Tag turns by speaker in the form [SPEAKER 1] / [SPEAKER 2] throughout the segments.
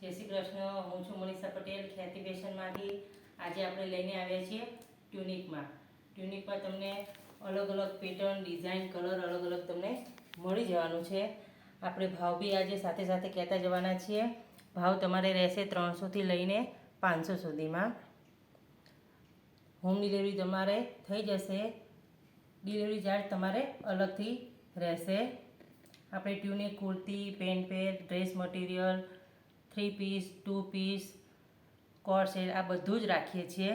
[SPEAKER 1] જય શ્રી કૃષ્ણ. હું છું મનીષા પટેલ, ખ્યાતિ ફેશનમાંથી. આજે આપણે લઈને આવ્યા છીએ ટ્યુનિકમાં. ટ્યુનિકમાં તમને અલગ અલગ પેટર્ન, ડિઝાઇન, કલર અલગ અલગ તમને મળી જવાનું છે. આપણે ભાવ બી આજે સાથે સાથે કહેતા જવાના છીએ. ભાવ તમારે રહેશે 300થી લઈને 500 સુધીમાં. હોમ ડિલિવરી તમારે થઈ જશે. ડિલિવરી ચાર્જ તમારે અલગથી રહેશે. આપણે tunic kurti, pant pair, dress material, 3 piece, 2 piece, coat set આ બધું જ રાખીએ છીએ.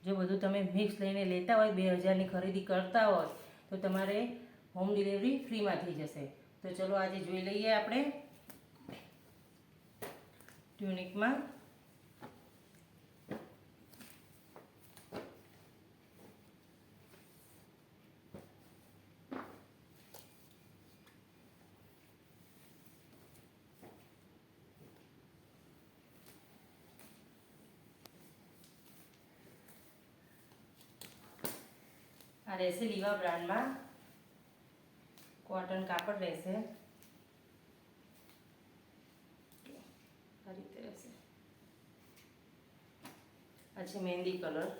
[SPEAKER 1] જો બધું તમે મિક્સ લઈને લેતા હોય, 2000ની ખરીદી કરતા હોય તો તમારે હોમ ડિલિવરી ફ્રીમાં થઈ જશે. તો ચલો આજે જોઈ લઈએ આપણે ટ્યુનિકમાં. આ રહેશે લીવા બ્રાન્ડમાં, કોટન કાપડ રહેશે. આ રીતે રહેશે. આ છે મહેંદી કલર.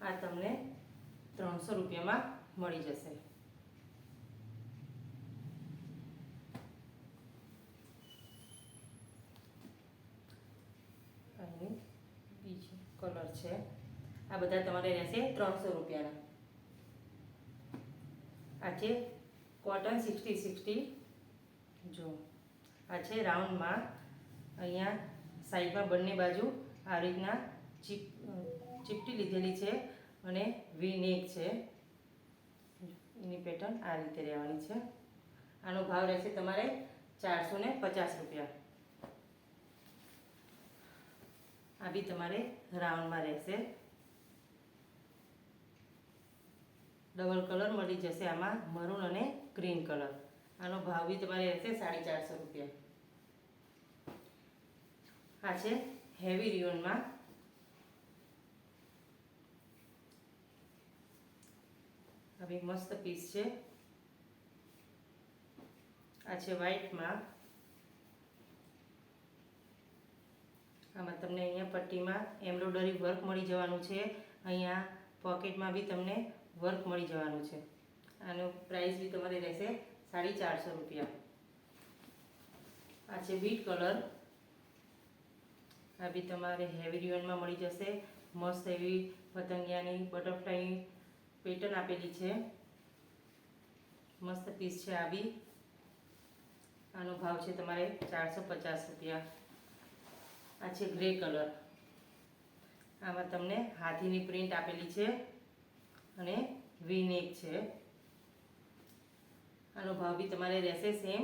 [SPEAKER 1] આ તમને 300 રૂપિયામાં મળી જશે. બીજો કલર છે. આ બધા તમારે રહેશે 300 રૂપિયાના. આ છે કોટન 60-60. જો આ છે રાઉન્ડમાં. અહીંયા સાઈડમાં બંને બાજુ આ રીતના ચીપટી લીધેલી છે અને વી નેક છે. એની પેટર્ન આ રીતે રહેવાની છે. આનો ભાવ રહેશે તમારે 450 રૂપિયા. આ બી તમારે રાઉન્ડમાં રહેશે. ડબલ કલર મળી જશે આમાં, મરૂન અને ગ્રીન કલર. આનો ભાવ બી તમારે રહેશે 450 રૂપિયા. આ છે હેવી રિયોનમાં. આ બી મસ્ત પીસ છે. આ છે વ્હાઈટમાં. આમાં તમને અહીંયા પટ્ટીમાં એમ્બ્રોઇડરી વર્ક મળી જવાનું છે. અહીંયા પોકેટમાં બી તમને વર્ક મળી જવાનું છે. આનો પ્રાઇસ બી તમારે રહેશે 450 રૂપિયા. આ છે બીટ કલર. આ બી તમારે હેવી રિયોનમાં મળી જશે. મસ્ત એવી પતંગિયાની બટરફ્લાયની પેટર્ન આપેલી છે. મસ્ત પીસ છે આ બી. આનો ભાવ છે તમારે 450 રૂપિયા. આ છે ગ્રે કલર. આમાં તમને હાથીની પ્રિન્ટ આપેલી છે અને વી નેક છે. આનો ભાવ બી તમારે રહેશે સેમ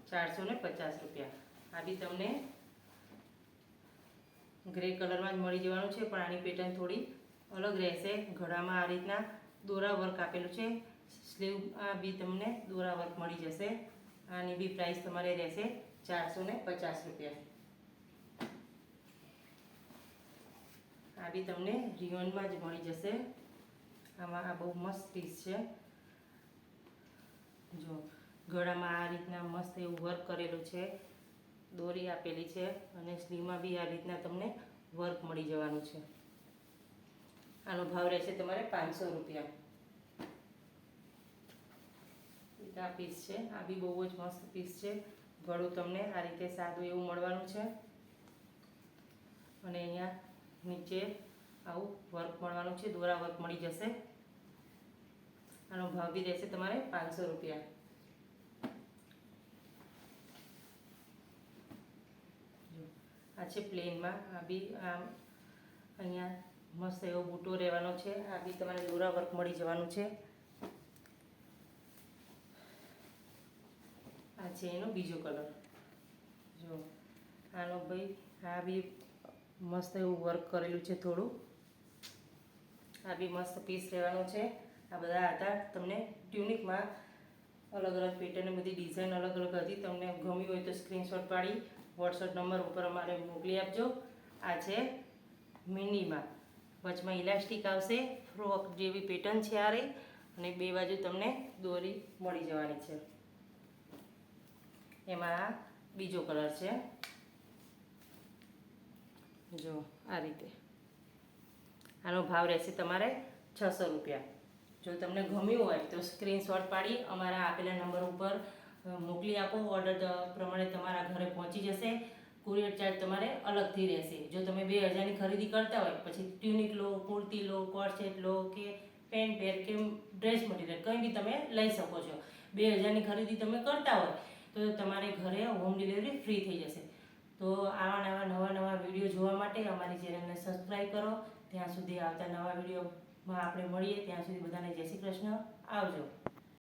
[SPEAKER 1] 450 રૂપિયા. આ બી તમને ગ્રે કલરમાં જ મળી જવાનું છે, પણ આની પેટર્ન થોડી અલગ રહેશે. ગળામાં આ રીતના દોરા વર્ક આપેલું છે. સ્લીવ આ બી તમને દોરા વર્ક મળી જશે. આની બી પ્રાઇસ તમારે રહેશે 450 રૂપિયા. આ બી તમને રિયોનમાં જ મળી જશે. આમાં આ બહુ મસ્ત પીસ છે. જો ગળામાં આ રીતના મસ્ત એવું વર્ક કરેલું છે, દોરી આપેલી છે અને સ્લીવમાં બી આ રીતના તમને વર્ક મળી જવાનું છે. આનો ભાવ રહેશે તમારે 500 રૂપિયા. એક આ પીસ છે. આ બી બહુ જ મસ્ત પીસ છે. ગળું તમને આ રીતે સાદું એવું મળવાનું છે અને અહીંયા નીચે આવું વર્ક મળવાનું છે, દોરા વર્ક મળી જશે. આનો ભાવ બી રહેશે તમારે 500 રૂપિયા. આ છે પ્લેનમાં. આ બી અહીંયા મસ્ત એવો બૂટો રહેવાનો છે. આ બી તમારે દોરા વર્ક મળી જવાનું છે. આ છે એનો બીજો કલર. જો આનો ભાઈ આ બી મસ્ત એવું વર્ક કરેલું છે થોડું. આ બી મસ્ત પીસ રહેવાનો છે. આ બધા હતા તમને ટ્યુનિકમાં. અલગ અલગ પેટર્ન, બધી ડિઝાઇન અલગ અલગ હતી. તમને ગમી હોય તો સ્ક્રીનશોટ પાડી વોટ્સઅપ નંબર ઉપર અમારે મોકલી આપજો. આ છે મિનીમાં. વચમાં ઇલાસ્ટિક આવશે ફ્રોક જેવી પેટર્ન છે આ રહી, અને બે બાજુ તમને દોરી મળી જવાની છે. એમાં આ બીજો કલર છે, જો આ રીતે. આનો ભાવ રહેશે તમારે 600 રૂપિયા. જો તમને ગમ્યું હોય તો સ્ક્રીનશોટ પાડી અમારા આપેલા નંબર ઉપર મોકલી આપો. ઓર્ડર પ્રમાણે તમારા ઘરે પહોંચી જશે. કુરિયર ચાર્જ તમારે અલગથી રહેશે. જો તમે 2000ની ખરીદી કરતા હોય, પછી ટ્યુનિક લો, કુર્તી લો, કોટ સેટ લો કે પેન્ટ પેર કે ડ્રેસ મટીરિયલ કંઈ બી તમે લઈ શકો છો. 2000ની ખરીદી તમે કરતા હોય તો તમારે ઘરે હોમ ડિલિવરી ફ્રી થઈ જશે. તો આવા નવા વિડીયો જોવા માટે અમારી ચેનલને સબસ્ક્રાઈબ કરો. ત્યાં સુધી આવતા નવા વિડીયોમાં આપણે મળીએ. ત્યાં સુધી બધાને જય શ્રી કૃષ્ણ. આવજો.